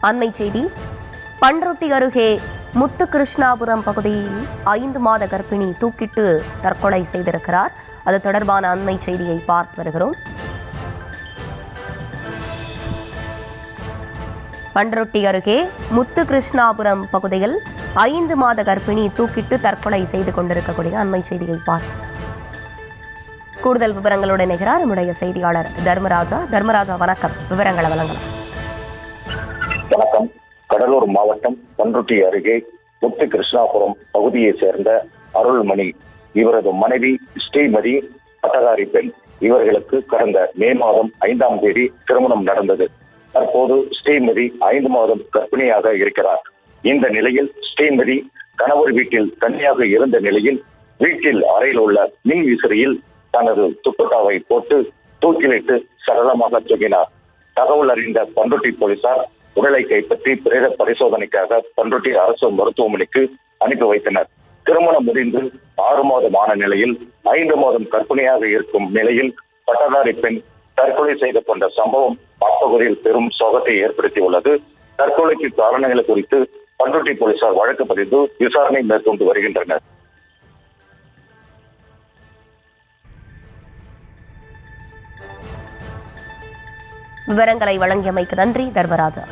அண்மை செய்தி. பண்ருட்டி அருகே முத்துகிருஷ்ணாபுரம் பகுதியில் 5 மாத கர்ப்பிணி தூக்கிட்டு தற்கொலை செய்திருக்கிறார். அது தொடர்பான அண்மை செய்தியை பார்த்து வருகிறோம். பண்ருட்டி அருகே முத்துகிருஷ்ணாபுரம் பகுதியில் 5 மாத கர்ப்பிணி தூக்கிட்டு தற்கொலை செய்து கொண்டிருக்கக்கூடிய அண்மை செய்தியை பார்த்து கூடுதல் விவரங்களுடன் இணைகிறார் நம்முடைய செய்தியாளர் தர்மராஜா. தர்மராஜா, வணக்கம். விவரங்களை வழங்கலாம். வணக்கம். கடலூர் மாவட்டம் பண்ருட்டி அருகே முத்துகிருஷ்ணாபுரம் பகுதியை சேர்ந்த அருள்மணி, இவரது மனைவி ஸ்ரீமதி பட்டதாரி பெண். இவர்களுக்கு கடந்த மே மாதம் 5ஆம் தேதி திருமணம் நடந்தது. தற்போது ஸ்ரீமதி 5 மாதம் கர்ப்பிணியாக இருக்கிறார். இந்த நிலையில் ஸ்ரீமதி கணவர் வீட்டில் தனியாக இருந்த நிலையில் வீட்டில் அறையில் உள்ள மின் விசிறியில் தனது துப்பட்டாவை போட்டு தூக்கிலிட்டு சரளமாக தூக்கினார். தகவல் அறிந்த பண்ருட்டி போலீசார் உடலை கைப்பற்றி பிரேத பரிசோதனைக்காக பண்ருட்டி அரசு மருத்துவமனைக்கு அனுப்பி வைத்தனர். திருமணம் முடிந்து 6 மாதம் ஆன நிலையில் 5 மாதம் கர்ப்பிணியாக இருக்கும் நிலையில் பட்டதாரி பெண் தற்கொலை செய்து கொண்ட சம்பவம் அப்பகுதியில் பெரும் சோகத்தை ஏற்படுத்தியுள்ளது. தற்கொலைக்கு காரணங்கள் குறித்து பண்ருட்டி போலீசார் வழக்கு பதிந்து விசாரணை மேற்கொண்டு வருகின்றனர். விவரங்களை வழங்கியமைக்கு நன்றி தர்மராஜா.